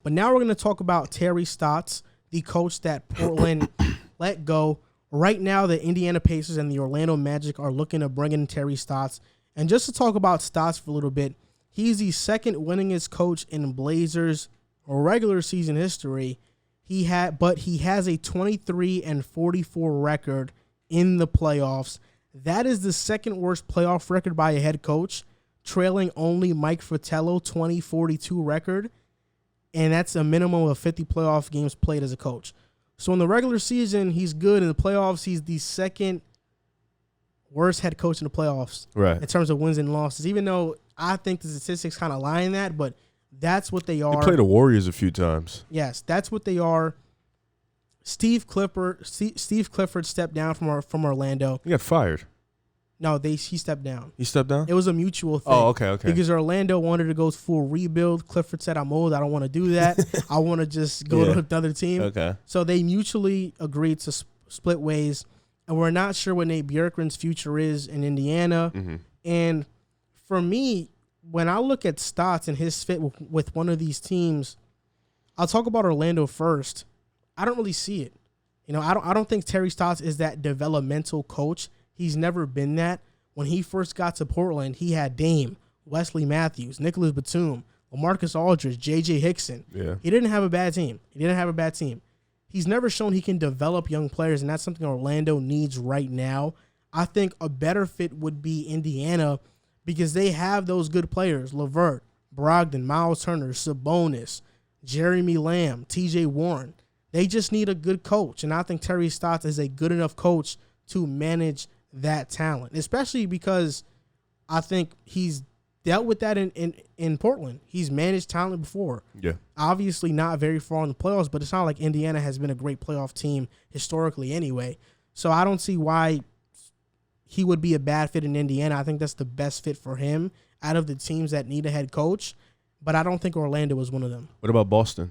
But now we're going to talk about Terry Stotts, the coach that Portland let go. Right now, the Indiana Pacers and the Orlando Magic are looking to bring in Terry Stotts. And just to talk about Stotts for a little bit, he's the second winningest coach in Blazers regular season history. He has a 23-44 record in the playoffs. That is the second worst playoff record by a head coach, trailing only Mike Fratello 2042 record, and that's a minimum of 50 playoff games played as a coach. So in the regular season, he's good. In the playoffs, he's the second worst head coach in the playoffs in terms of wins and losses, even though I think the statistics kind of lie in that, but that's what they are. He played the Warriors a few times. Yes, that's what they are. Steve Clifford stepped down from Orlando. He got fired. No, he stepped down. He stepped down? It was a mutual thing. Oh, okay. Because Orlando wanted to go full rebuild. Clifford said, I'm old. I don't want to do that. I want to just go to another team. Okay. So they mutually agreed to split ways. And we're not sure what Nate Bjorkgren's future is in Indiana. Mm-hmm. And for me, when I look at Stotts and his fit with one of these teams, I'll talk about Orlando first. I don't really see it. I don't think Terry Stotts is that developmental coach. He's never been that. When he first got to Portland, he had Dame, Wesley Matthews, Nicholas Batum, LaMarcus Aldridge, J.J. Hickson. Yeah. He didn't have a bad team. He's never shown he can develop young players, and that's something Orlando needs right now. I think a better fit would be Indiana because they have those good players, LeVert, Brogdon, Miles Turner, Sabonis, Jeremy Lamb, T.J. Warren. They just need a good coach, and I think Terry Stotts is a good enough coach to manage that talent, especially because I think he's dealt with that in Portland. He's managed talent before. Yeah. Obviously not very far in the playoffs, but it's not like Indiana has been a great playoff team historically anyway. So I don't see why he would be a bad fit in Indiana. I think that's the best fit for him out of the teams that need a head coach, but I don't think Orlando is one of them. What about Boston?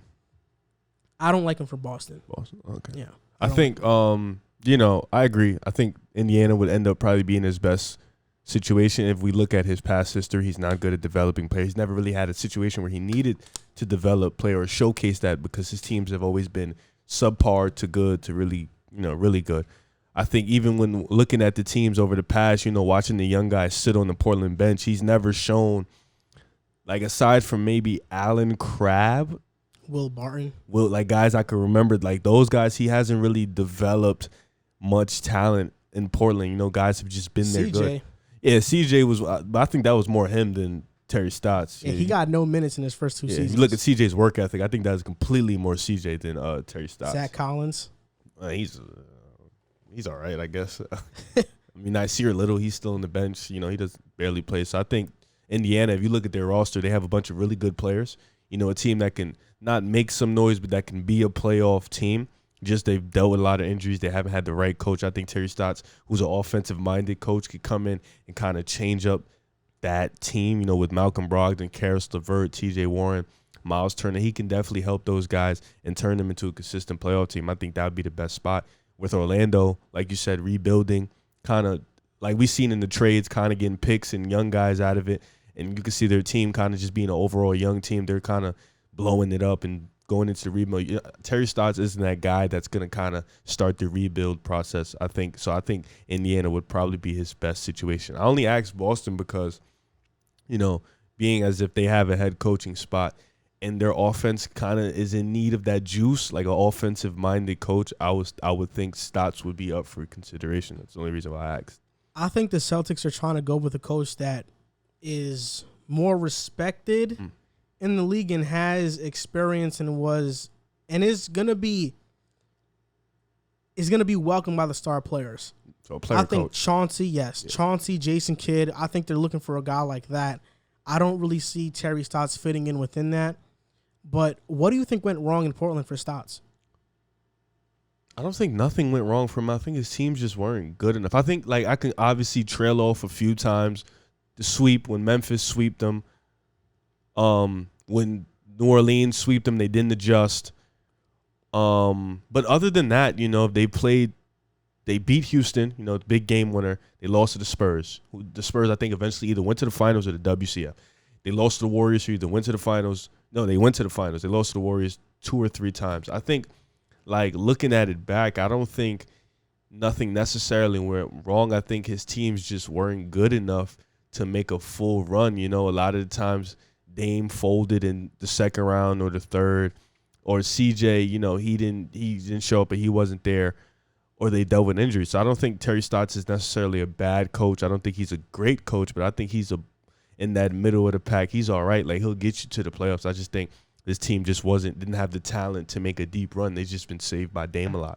I don't like him for Boston. Okay. Yeah. I think, I agree. I think Indiana would end up probably being his best situation. If we look at his past history, he's not good at developing players. He's never really had a situation where he needed to develop player or showcase that because his teams have always been subpar to good to really, really good. I think even when looking at the teams over the past, watching the young guys sit on the Portland bench, he's never shown, like aside from maybe Allen Crabbe, Will Barton. Guys I can remember, like those guys, he hasn't really developed much talent in Portland. Guys have just been there good. Yeah, CJ was, but I think that was more him than Terry Stotts. Yeah, he got no minutes in his first two seasons. You look at CJ's work ethic, I think that's completely more CJ than Terry Stotts. Zach Collins. He's all right, I guess. I mean, Nasir Little, he's still on the bench. He does barely play. So I think Indiana, if you look at their roster, they have a bunch of really good players. A team that can not make some noise, but that can be a playoff team. Just they've dealt with a lot of injuries. They haven't had the right coach. I think Terry Stotts, who's an offensive-minded coach, could come in and kind of change up that team, with Malcolm Brogdon, Karis LeVert, T.J. Warren, Miles Turner. He can definitely help those guys and turn them into a consistent playoff team. I think that would be the best spot. With Orlando, like you said, rebuilding, kind of like we've seen in the trades, kind of getting picks and young guys out of it. And you can see their team kind of just being an overall young team. They're kind of blowing it up and going into the rebuild. Terry Stotts isn't that guy that's going to kind of start the rebuild process, I think. So I think Indiana would probably be his best situation. I only asked Boston because, being as if they have a head coaching spot and their offense kind of is in need of that juice, like an offensive-minded coach, I would think Stotts would be up for consideration. That's the only reason why I asked. I think the Celtics are trying to go with a coach that is more respected in the league and has experience and is gonna be welcomed by the star players. So a player I think coach. Chauncey, yes. Yeah. Chauncey, Jason Kidd, I think they're looking for a guy like that. I don't really see Terry Stotts fitting in within that. But what do you think went wrong in Portland for Stotts? I don't think nothing went wrong for him. I think his teams just weren't good enough. I think I can obviously trail off a few times. The sweep, when Memphis sweeped them, when New Orleans sweeped them, they didn't adjust. But other than that, they beat Houston, the big game winner. They lost to the Spurs. The Spurs, I think, eventually either went to the finals or the WCF. They lost to the Warriors, who either went to the finals No, they went to the finals. They lost to the Warriors 2 or 3 times. I think, like, looking at it back, I don't think nothing necessarily went wrong. I think his teams just weren't good enough to make a full run. You know, a lot of the times Dame folded in the second round or the third, or CJ, you know, he didn't show up and he wasn't there, or they dealt with injuries. So I don't think Terry Stotts is necessarily a bad coach. I don't think he's a great coach, but I think he's in that middle of the pack. He's all right. Like, he'll get you to the playoffs. I just think this team just didn't have the talent to make a deep run. They've just been saved by Dame a lot.